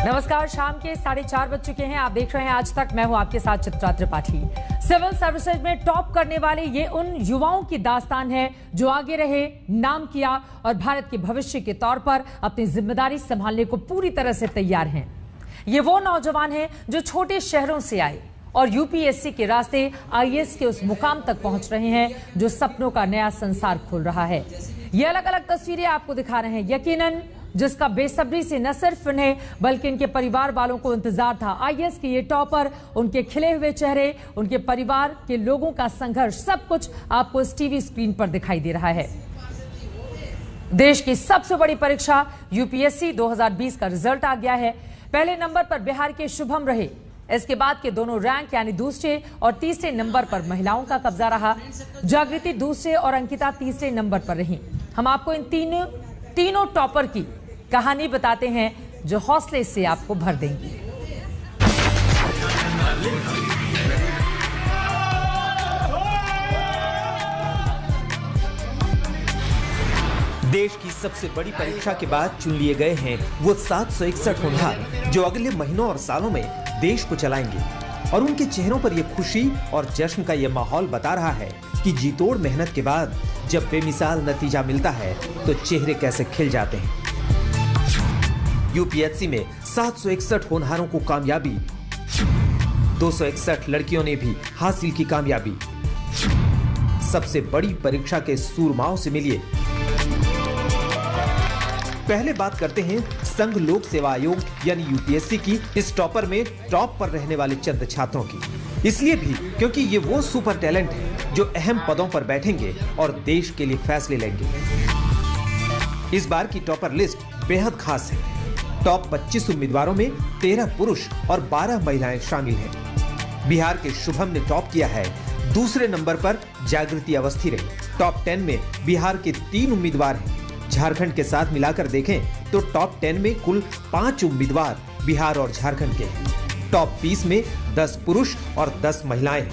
नमस्कार, शाम के 4:30 बज चुके हैं। आप देख रहे हैं आज तक। मैं हूं आपके साथ चित्रा त्रिपाठी। सिविल सर्विसेज में टॉप करने वाले ये उन युवाओं की दास्तान है जो आगे रहे, नाम किया और भारत के भविष्य के तौर पर अपनी जिम्मेदारी संभालने को पूरी तरह से तैयार हैं। ये वो नौजवान हैं जो छोटे शहरों से आए और यूपीएससी के रास्ते आईएएस के उस मुकाम तक पहुंच रहे हैं जो सपनों का नया संसार खोल रहा है। ये अलग अलग तस्वीरें आपको दिखा रहे हैं, यकीनन जिसका बेसब्री से न सिर्फ इन्हें बल्कि इनके परिवार वालों को इंतजार था। आईएएस के ये टॉपर, उनके खिले हुए चेहरे, उनके परिवार के लोगों का संघर्ष, सब कुछ आपको इस टीवी स्क्रीन पर दिखाई दे रहा है। देश की सबसे बड़ी परीक्षा यूपीएससी 2020 का रिजल्ट आ गया है। पहले नंबर पर बिहार के शुभम रहे। इसके बाद के दोनों रैंक यानी दूसरे और तीसरे नंबर पर महिलाओं का कब्जा रहा। जागृति दूसरे और अंकिता तीसरे नंबर पर रही। हम आपको इन तीनों टॉपर की कहानी बताते हैं जो हौसले से आपको भर देंगी। देश की सबसे बड़ी परीक्षा के बाद चुन लिए गए हैं वो 761 होनहार जो अगले महीनों और सालों में देश को चलाएंगे। और उनके चेहरों पर यह खुशी और जश्न का यह माहौल बता रहा है कि जीतोड़ मेहनत के बाद जब बेमिसाल नतीजा मिलता है तो चेहरे कैसे खिल जाते हैं। यूपीएससी में 761 होनहारों को कामयाबी, 261 लड़कियों ने भी हासिल की कामयाबी। सबसे बड़ी परीक्षा के सूरमाओं से मिलिए। पहले बात करते हैं संघ लोक सेवा आयोग यानी यूपीएससी की इस टॉपर में टॉप पर रहने वाले चंद छात्रों की। इसलिए भी क्योंकि ये वो सुपर टैलेंट हैं जो अहम पदों पर बैठेंगे और देश के लिए फैसले लेंगे। इस बार की टॉपर लिस्ट बेहद खास है। टॉप 25 उम्मीदवारों में 13 पुरुष और 12 महिलाएं शामिल हैं। बिहार के शुभम ने टॉप किया है। दूसरे नंबर पर जागृति अवस्थी रही। टॉप 10 में बिहार के 3 उम्मीदवार हैं। झारखंड के साथ मिलाकर देखें तो टॉप 10 में कुल 5 उम्मीदवार बिहार और झारखंड के हैं। टॉप 20 में 10 पुरुष और 10 महिलाएं हैं।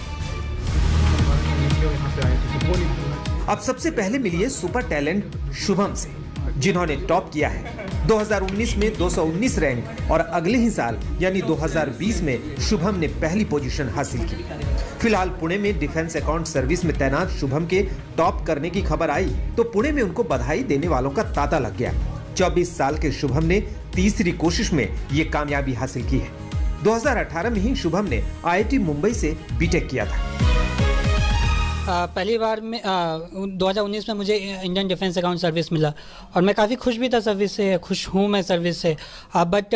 अब सबसे पहले मिलिए सुपर टैलेंट शुभम से, जिन्होंने टॉप किया है। 2019 में 219 रैंक और अगले ही साल यानी 2020 में शुभम ने पहली पोजीशन हासिल की। फिलहाल पुणे में डिफेंस अकाउंट सर्विस में तैनात शुभम के टॉप करने की खबर आई तो पुणे में उनको बधाई देने वालों का तांता लग गया। 24 साल के शुभम ने तीसरी कोशिश में ये कामयाबी हासिल की है। 2018 में ही शुभम ने आईआईटी मुंबई से बीटेक किया था। पहली बार में 2019 में मुझे इंडियन डिफेंस अकाउंट सर्विस मिला और मैं काफ़ी खुश भी था सर्विस से, खुश हूँ मैं सर्विस से। बट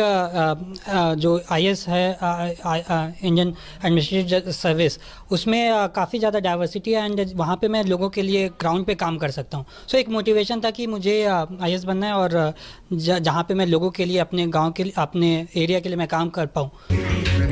जो आईएएस है इंडियन एडमिनिस्ट्रेटिव सर्विस, उसमें काफ़ी ज़्यादा डाइवर्सिटी है एंड वहाँ पे मैं लोगों के लिए ग्राउंड पे काम कर सकता हूँ। सो एक मोटिवेशन था कि मुझे आईएएस बनना है और जहाँ पे मैं लोगों के लिए, अपने गाँव के लिए, अपने एरिया के लिए मैं काम कर पाऊँ।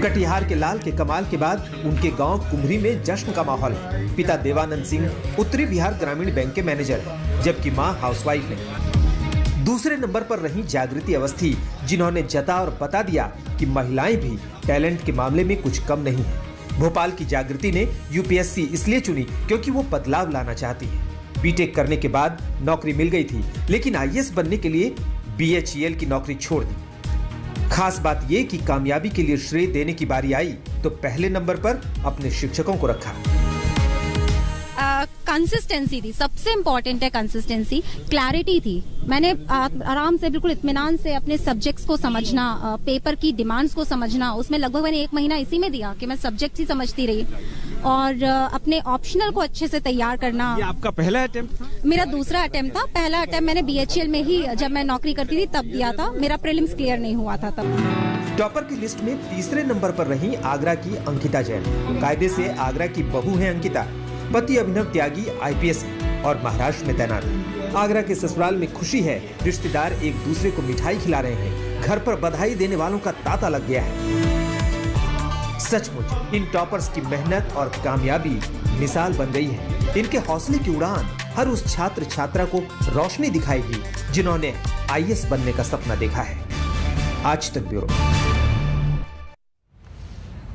कटिहार के लाल के कमाल के बाद उनके गांव कुम्हरी में जश्न का माहौल है। पिता देवानंद सिंह उत्तरी बिहार ग्रामीण बैंक के मैनेजर हैं, जबकि मां हाउसवाइफ है। दूसरे नंबर पर रही जागृति अवस्थी, जिन्होंने जता और बता दिया कि महिलाएं भी टैलेंट के मामले में कुछ कम नहीं है। भोपाल की जागृति ने यूपीएससी इसलिए चुनी क्योंकि वो बदलाव लाना चाहती है। बीटेक करने के बाद नौकरी मिल गई थी, लेकिन आईएएस बनने के लिए बीएचईएल की नौकरी छोड़ दी। खास बात यह कि कामयाबी के लिए श्रेय देने की बारी आई तो पहले नंबर पर अपने शिक्षकों को रखा। कंसिस्टेंसी थी, सबसे इम्पोर्टेंट है कंसिस्टेंसी। क्लैरिटी थी। मैंने आराम से, बिल्कुल इत्मीनान से अपने सब्जेक्ट्स को समझना, पेपर की डिमांड्स को समझना, उसमें लगभग मैंने 1 महीना इसी में दिया कि मैं सब्जेक्ट ही समझती रही और अपने ऑप्शनल को अच्छे से तैयार करना। ये आपका पहला अटेम्प्ट था? मेरा दूसरा अटेम्प्ट था। पहला अटेम्प्ट मैंने बीएचईएल में ही जब मैं नौकरी करती थी तब दिया था। मेरा प्रीलिम्स क्लियर नहीं हुआ था तब। टॉपर की लिस्ट में तीसरे नंबर पर रही आगरा की अंकिता जैन। कायदे से आगरा की बहू है अंकिता। पति अभिनव त्यागी आईपीएस है और महाराष्ट्र में तैनात है। आगरा के ससुराल में खुशी है। रिश्तेदार एक दूसरे को मिठाई खिला रहे हैं। घर पर बधाई देने वालों का तांता लग गया है। सचमुच इन टॉपर्स की मेहनत और कामयाबी मिसाल बन गई है। इनके हौसले की उड़ान हर उस छात्र छात्रा को रोशनी दिखाएगी जिन्होंने आईएएस बनने का सपना देखा है। आज तक ब्यूरो।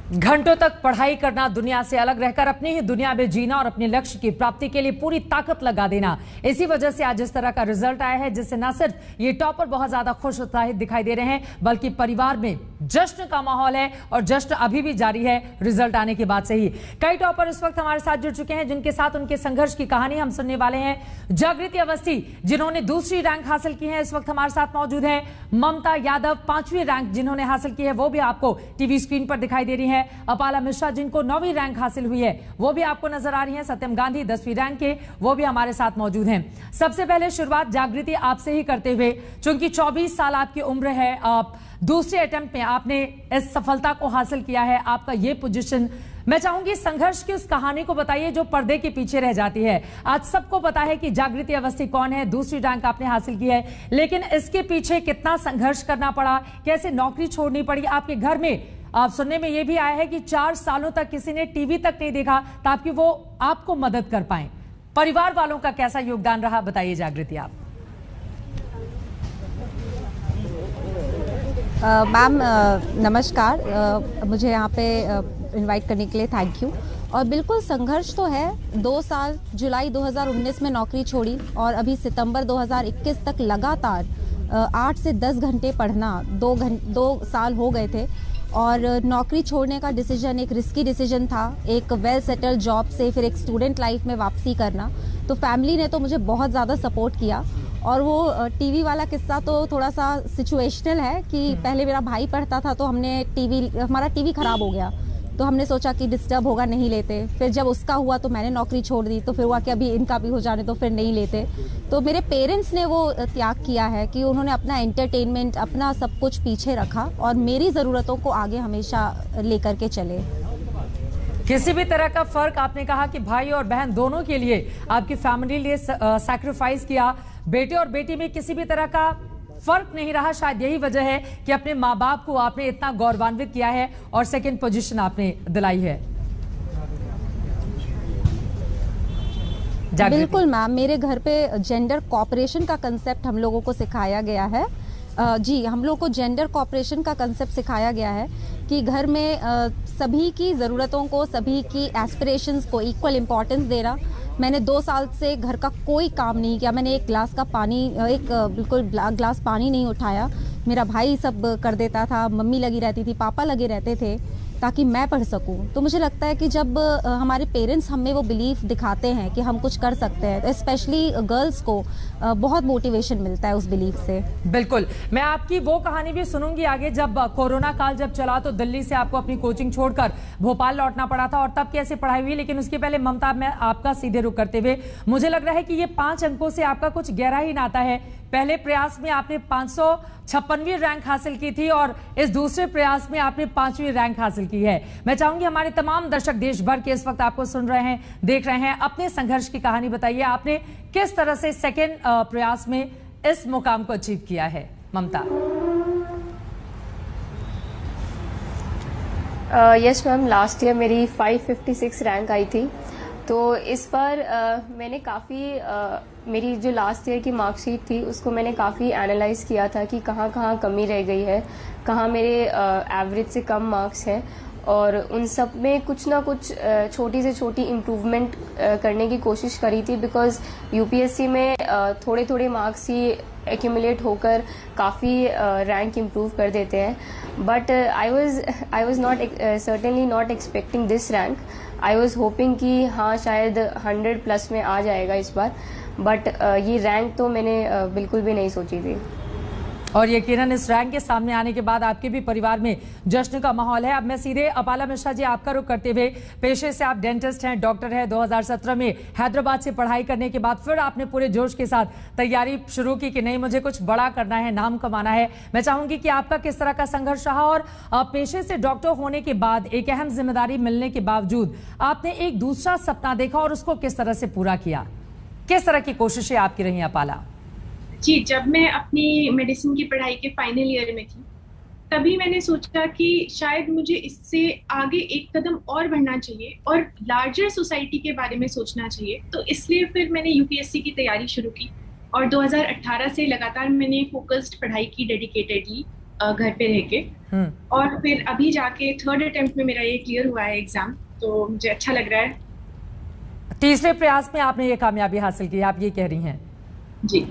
घंटों तक पढ़ाई करना, दुनिया से अलग रहकर अपनी ही दुनिया में जीना और अपने लक्ष्य की प्राप्ति के लिए पूरी ताकत लगा देना, इसी वजह से आज इस तरह का रिजल्ट आया है, जिससे न सिर्फ ये टॉपर बहुत ज्यादा खुश उत्साहित दिखाई दे रहे हैं, बल्कि परिवार में जश्न का माहौल है और जश्न अभी भी जारी है रिजल्ट आने के बाद से ही। कई टॉपर इस वक्त हमारे साथ जुड़ चुके हैं, जिनके साथ उनके संघर्ष की कहानी हम सुनने वाले हैं। जागृति अवस्थी, जिन्होंने दूसरी रैंक हासिल की है, इस वक्त हमारे साथ मौजूद है। ममता यादव, 5वीं रैंक जिन्होंने हासिल की है, वो भी आपको टीवी स्क्रीन पर दिखाई दे रही है। अपाला मिश्रा, जिनको 9वीं रैंक हासिल हुई है, वो भी आपको नजर आ रही है। सत्यम गांधी 10वीं रैंक के, वो भी हमारे साथ मौजूद हैं। सबसे पहले शुरुआत जागृति आपसे ही करते हुए, चूंकि 24 साल आपकी उम्र है, आप दूसरे अटेम्प्ट में आपने इस सफलता को हासिल किया है, आपका ये पोजीशन, मैं चाहूंगी संघर्ष की उस कहानी को बताइए जो पर्दे के पीछे रह जाती है। आज सबको पता है कि जागृति अवस्थी कौन है, दूसरी रैंक आपने हासिल की है, लेकिन इसके पीछे कितना संघर्ष करना पड़ा, कैसे नौकरी छोड़नी पड़ी, आपके घर में आप सुनने में यह भी आया है कि 4 सालों तक किसी ने टीवी तक नहीं देखा ताकि वो आपको मदद कर पाए। परिवार वालों का कैसा योगदान रहा, बताइए जागृति आप। मैम नमस्कार, मुझे यहाँ पे इनवाइट करने के लिए थैंक यू। और बिल्कुल संघर्ष तो है। 2 साल जुलाई 2019 में नौकरी छोड़ी और अभी सितंबर 2021 तक लगातार 8 से 10 घंटे पढ़ना, 2 साल हो गए थे। और नौकरी छोड़ने का डिसीजन एक रिस्की डिसीजन था, एक वेल सेटल जॉब से फिर एक स्टूडेंट लाइफ में वापसी करना। तो फैमिली ने तो मुझे बहुत ज़्यादा सपोर्ट किया। और वो टीवी वाला किस्सा तो थोड़ा सा सिचुएशनल है कि पहले मेरा भाई पढ़ता था तो हमारा टीवी ख़राब हो गया, तो हमने सोचा कि डिस्टर्ब होगा, नहीं लेते। फिर जब उसका हुआ तो मैंने नौकरी छोड़ दी, तो फिर हुआ कि अभी इनका भी हो जाने तो फिर नहीं लेते। तो मेरे पेरेंट्स ने वो त्याग किया है कि उन्होंने अपना एंटरटेनमेंट, अपना सब कुछ पीछे रखा और मेरी ज़रूरतों को आगे हमेशा लेकर के चले। किसी भी तरह का फर्क, आपने कहा कि भाई और बहन दोनों के लिए आपकी फैमिली ने सैक्रिफाइस किया, बेटे और बेटी में किसी भी तरह का फर्क नहीं रहा। शायद यही वजह है कि अपने माँ बाप को आपने इतना गौरवान्वित किया है और सेकंड पोजीशन आपने दिलाई है। बिल्कुल मैम, मेरे घर पे जेंडर कॉपरेशन का कंसेप्ट हम लोगों को सिखाया गया है। जी, हम लोग को जेंडर कॉपरेशन का कंसेप्ट सिखाया गया है कि घर में सभी की ज़रूरतों को, सभी की एस्पिरेशंस को इक्वल इम्पोर्टेंस देना। मैंने 2 साल से घर का कोई काम नहीं किया। मैंने एक ग्लास पानी नहीं उठाया। मेरा भाई सब कर देता था, मम्मी लगी रहती थी, पापा लगे रहते थे ताकि मैं पढ़ सकूं। तो मुझे लगता है कि जब हमारे पेरेंट्स हमें वो बिलीफ दिखाते हैं कि हम कुछ कर सकते हैं, तो स्पेशली गर्ल्स को बहुत मोटिवेशन मिलता है उस बिलीफ से। बिल्कुल, मैं आपकी वो कहानी भी सुनूंगी आगे, जब कोरोना काल जब चला तो दिल्ली से आपको अपनी कोचिंग छोड़कर भोपाल लौटना पड़ा था और तब कैसे पढ़ाई हुई। लेकिन उसके पहले ममता, मैं आपका सीधे रुख करते हुए, मुझे लग रहा है कि ये 5 अंकों से आपका कुछ गहरा ही नाता है। पहले प्रयास में आपने 556वीं रैंक हासिल की थी और इस दूसरे प्रयास में आपने 5वीं रैंक हासिल की है। मैं चाहूंगी हमारे तमाम दर्शक देश भर के इस वक्त आपको सुन रहे हैं, देख रहे हैं, अपने संघर्ष की कहानी बताइए, आपने किस तरह से सेकेंड प्रयास में इस मुकाम को अचीव किया है। ममता। यस मैम, लास्ट ईयर मेरी 556 रैंक आई थी। तो इस बार मैंने काफ़ी मेरी जो लास्ट ईयर की मार्कशीट थी उसको मैंने काफ़ी एनालाइज किया था कि कहाँ कहाँ कमी रह गई है, कहाँ मेरे एवरेज से कम मार्क्स हैं, और उन सब में कुछ ना कुछ छोटी से छोटी इम्प्रूवमेंट करने की कोशिश करी थी। बिकॉज यूपीएससी में थोड़े थोड़े मार्क्स ही एक्यूमुलेट होकर काफ़ी रैंक इम्प्रूव कर देते हैं। But I was not certainly not expecting this rank. I was hoping कि हाँ शायद 100+ में आ जाएगा इस बार, बट ये रैंक तो मैंने बिल्कुल भी नहीं सोची थी। और यकीनन इस रैंक के सामने आने के बाद आपके भी परिवार में जश्न का माहौल है। अब मैं सीधे अपाला मिश्रा जी आपका रुख करते हुए, पेशे से आप डेंटिस्ट हैं, डॉक्टर हैं, 2017 में हैदराबाद से पढ़ाई करने के बाद फिर आपने पूरे जोश के साथ तैयारी शुरू की कि नहीं मुझे कुछ बड़ा करना है, नाम कमाना है। मैं चाहूंगी कि आपका किस तरह का संघर्ष रहा और पेशे से डॉक्टर होने के बाद एक अहम जिम्मेदारी मिलने के बावजूद आपने एक दूसरा सपना देखा और उसको किस तरह से पूरा किया, किस तरह की कोशिशें आपकी रही अपाला? जी, जब मैं अपनी मेडिसिन की पढ़ाई के फाइनल ईयर में थी तभी मैंने सोचा कि शायद मुझे इससे आगे एक कदम और बढ़ना चाहिए और लार्जर सोसाइटी के बारे में सोचना चाहिए। तो इसलिए फिर मैंने यूपीएससी की तैयारी शुरू की और 2018 से लगातार मैंने फोकस्ड पढ़ाई की डेडिकेटेडली। घर पे रह के। और फिर अभी जाके 3rd अटेम्प्ट में मेरा ये क्लियर हुआ है एग्जाम, तो मुझे अच्छा लग रहा है। तीसरे प्रयास में आपने ये कामयाबी हासिल की, आप ये कह रही हैं? जी,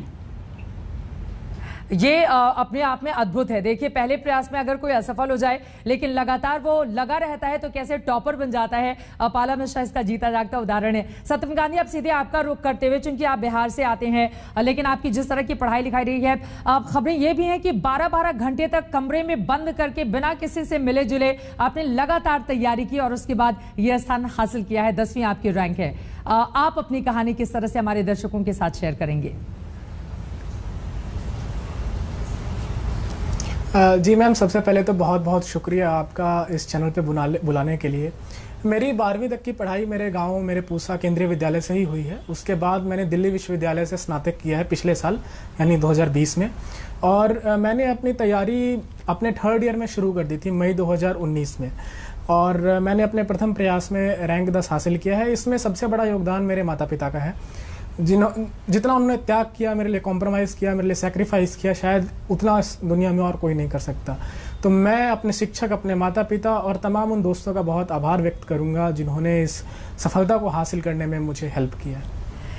ये अपने आप में अद्भुत है। देखिए, पहले प्रयास में अगर कोई असफल हो जाए लेकिन लगातार वो लगा रहता है तो कैसे टॉपर बन जाता है। पाला मिश्रा इसका जीता जागता उदाहरण है। सत्यम गांधी, अब सीधे आपका रुख करते हुए, चूंकि आप बिहार से आते हैं, लेकिन आपकी जिस तरह की पढ़ाई लिखाई रही है, खबरें ये भी हैं कि 12-12 घंटे तक कमरे में बंद करके बिना किसी से मिले जुले आपने लगातार तैयारी की और उसके बाद यह स्थान हासिल किया है। 10वीं आपकी रैंक है। आप अपनी कहानी किस तरह से हमारे दर्शकों के साथ शेयर करेंगे? जी मैम, सबसे पहले तो बहुत बहुत शुक्रिया आपका इस चैनल पे बुलाने के लिए। मेरी 12वीं तक की पढ़ाई मेरे गांव, मेरे पूसा केंद्रीय विद्यालय से ही हुई है। उसके बाद मैंने दिल्ली विश्वविद्यालय से स्नातक किया है पिछले साल, यानी 2020 में। और मैंने अपनी तैयारी अपने 3rd ईयर में शुरू कर दी थी, मई 2019 में। और मैंने अपने प्रथम प्रयास में रैंक 10 हासिल किया है। इसमें सबसे बड़ा योगदान मेरे माता पिता का है, जितना उन्होंने त्याग किया मेरे लिए, कॉम्प्रोमाइज़ किया मेरे लिए, सैक्रिफाइस किया, शायद उतना इस दुनिया में और कोई नहीं कर सकता। तो मैं अपने शिक्षक, अपने माता पिता और तमाम उन दोस्तों का बहुत आभार व्यक्त करूंगा जिन्होंने इस सफलता को हासिल करने में मुझे हेल्प किया।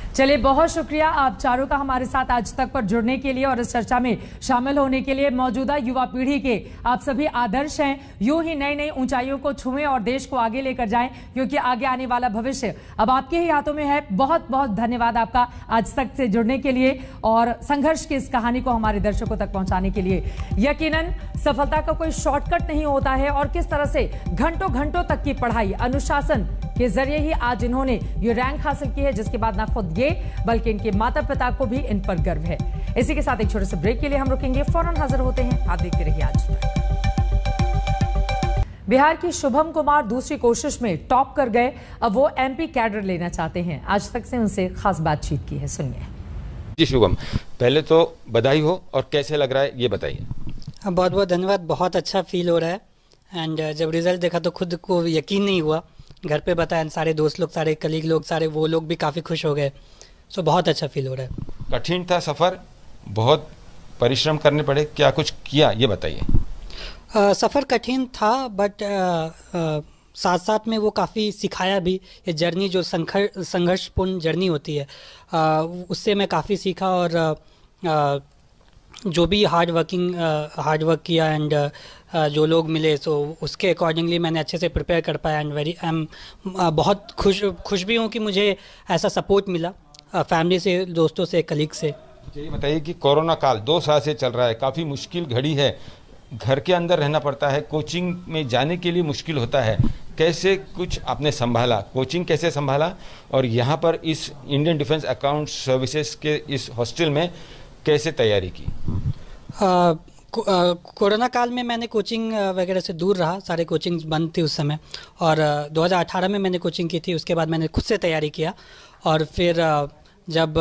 चलिए, बहुत शुक्रिया आप चारों का हमारे साथ आज तक पर जुड़ने के लिए और इस चर्चा में शामिल होने के लिए। मौजूदा युवा पीढ़ी के आप सभी आदर्श हैं। यूं ही नई नई ऊंचाइयों को छुएं और देश को आगे लेकर जाएं, क्योंकि आगे आने वाला भविष्य अब आपके ही हाथों में है। बहुत बहुत धन्यवाद आपका आज तक से जुड़ने के लिए और संघर्ष की इस कहानी को हमारे दर्शकों तक पहुंचाने के लिए। यकीनन सफलता का कोई शॉर्टकट नहीं होता है और किस तरह से घंटों घंटों तक की पढ़ाई, अनुशासन के जरिए ही आज इन्होंने ये रैंक हासिल की है, जिसके बाद ना खुद ये बल्कि इनके माता पिता को भी इन पर गर्व है। इसी के साथ एक छोटे से ब्रेक के लिए हम रुकेंगे, फौरन हाजिर होते हैं। आप देखते रहिए आज तक। बिहार की शुभम कुमार दूसरी कोशिश में टॉप कर गए। अब वो MP कैडर लेना चाहते हैं। आज तक से उनसे खास बातचीत की है, सुनिए। जी शुभम, पहले तो बधाई हो, और कैसे लग रहा है ये बताइए। बहुत बहुत धन्यवाद। बहुत अच्छा फील हो रहा है। एंड जब रिजल्ट देखा तो खुद को यकीन नहीं हुआ। घर पे बताया, सारे दोस्त लोग, सारे कलीग लोग, सारे वो लोग भी काफ़ी खुश हो गए। सो बहुत अच्छा फील हो रहा है। कठिन था सफ़र, बहुत परिश्रम करने पड़े, क्या कुछ किया ये बताइए। सफ़र कठिन था, बट साथ साथ में वो काफ़ी सिखाया भी। ये जर्नी जो संघर्षपूर्ण जर्नी होती है, उससे मैं काफ़ी सीखा। और जो भी हार्ड वर्क किया एंड जो लोग मिले, सो उसके अकॉर्डिंगली मैंने अच्छे से प्रिपेयर कर पाया। एंड आई एम बहुत खुश भी हूँ कि मुझे ऐसा सपोर्ट मिला फैमिली से, दोस्तों से, कलीग से। ये बताइए कि कोरोना काल 2 साल से चल रहा है, काफ़ी मुश्किल घड़ी है, घर के अंदर रहना पड़ता है, कोचिंग में जाने के लिए मुश्किल होता है, कैसे कुछ आपने संभाला, कोचिंग कैसे संभाला, और यहाँ पर इस इंडियन डिफेंस अकाउंट सर्विसेज के इस हॉस्टल में कैसे तैयारी की? कोरोना काल में मैंने कोचिंग वगैरह से दूर रहा, सारे कोचिंग्स बंद थी उस समय। और 2018 में मैंने कोचिंग की थी। उसके बाद मैंने खुद से तैयारी किया। और फिर जब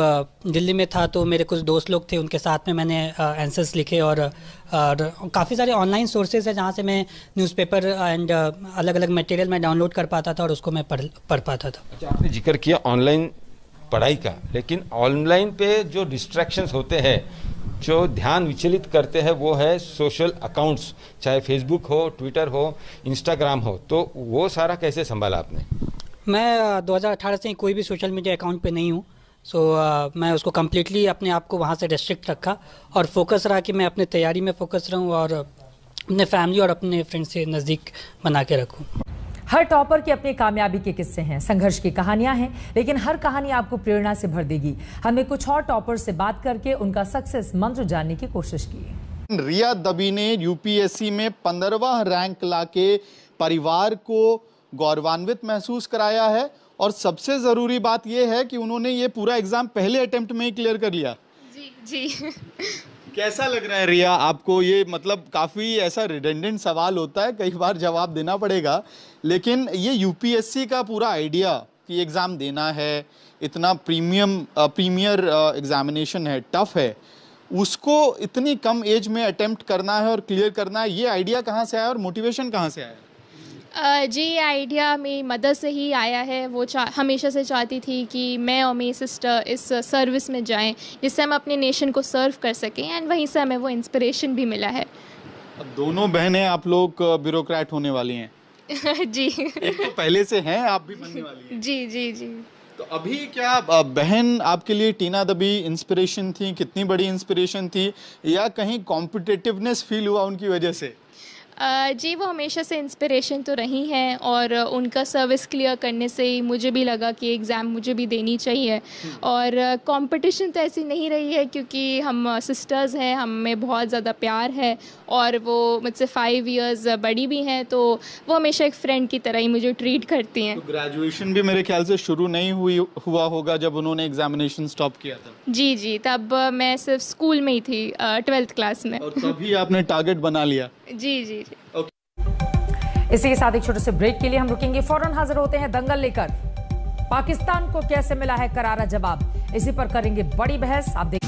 दिल्ली में था तो मेरे कुछ दोस्त लोग थे, उनके साथ में मैंने आंसर्स लिखे। और काफ़ी सारे ऑनलाइन सोर्सेज है जहाँ से मैं न्यूज़पेपर एंड अलग अलग मटेरियल मैं डाउनलोड कर पाता था और उसको मैं पढ़ पाता था। अच्छा, आपने जिक्र किया ऑनलाइन पढ़ाई का, लेकिन ऑनलाइन पे जो डिस्ट्रैक्शंस होते हैं, जो ध्यान विचलित करते हैं, वो है सोशल अकाउंट्स, चाहे फेसबुक हो, ट्विटर हो, इंस्टाग्राम हो, तो वो सारा कैसे संभाला आपने? मैं 2018 से कोई भी सोशल मीडिया अकाउंट पे नहीं हूँ। सो मैं उसको कम्प्लीटली अपने आप को वहाँ से रेस्ट्रिक्ट रखा और फोकस रहा कि मैं अपने तैयारी में फोकस रहूँ और अपने फैमिली और अपने फ्रेंड से नज़दीक बना के रखूँ। हर टॉपर की अपनी कामयाबी के किस्से हैं, संघर्ष की कहानियां हैं, लेकिन हर कहानी आपको प्रेरणा से भर देगी। हमने कुछ और टॉपर से बात करके उनका सक्सेस मंत्र जानने की कोशिश की। रिया दबी ने यूपीएससी में 15वां रैंक लाके परिवार को गौरवान्वित महसूस कराया है। और सबसे ज़रूरी बात यह है कि उन्होंने ये पूरा एग्जाम पहले अटेम्प्ट में ही क्लियर कर लिया। जी कैसा लग रहा है रिया आपको? ये मतलब काफ़ी ऐसा रिडेंडेंट सवाल होता है, कई बार जवाब देना पड़ेगा, लेकिन ये यूपीएससी का पूरा आइडिया कि एग्ज़ाम देना है, इतना प्रीमियर एग्जामिनेशन है, टफ है, उसको इतनी कम एज में अटेम्प्ट करना है और क्लियर करना है, ये आइडिया कहाँ से आया और मोटिवेशन कहाँ से आया? जी, ये आइडिया मेरी मदर से ही आया है। वो हमेशा से चाहती थी कि मैं और मेरी सिस्टर इस सर्विस में जाएं, जिससे हम अपने नेशन को सर्व कर सकें। एंड वहीं से हमें वो इंस्पिरेशन भी मिला है। अब दोनों बहनें आप लोग ब्यूरोक्रेट होने वाली हैं। जी एक तो पहले से हैं, आप भी बनने वाली हैं। जी जी जी। तो अभी क्या बहन आपके लिए टीना दबी इंस्पिरेशन थी, कितनी बड़ी इंस्पिरेशन थी, या कहीं कॉम्पिटिटिवनेस फील हुआ उनकी वजह से? जी वो हमेशा से इंस्पिरेशन तो रही हैं और उनका सर्विस क्लियर करने से ही मुझे भी लगा कि एग्ज़ाम मुझे भी देनी चाहिए। और कंपटीशन तो ऐसी नहीं रही है क्योंकि हम सिस्टर्स हैं, हम में बहुत ज़्यादा प्यार है और वो मुझसे 5 इयर्स बड़ी भी हैं, तो वो हमेशा एक फ्रेंड की तरह ही मुझे ट्रीट करती हैं। तो ग्रेजुएशन भी मेरे ख्याल से शुरू नहीं हुआ होगा जब उन्होंने एग्जामिनेशन स्टॉप किया था। जी जी, तब मैं सिर्फ स्कूल में ही थी, 12th क्लास में। और तभी आपने टारगेट बना लिया? जी जी। इसी के साथ एक छोटे से ब्रेक के लिए हम रुकेंगे, फौरन हाजिर होते हैं दंगल लेकर। पाकिस्तान को कैसे मिला है करारा जवाब, इसी पर करेंगे बड़ी बहस। आप देख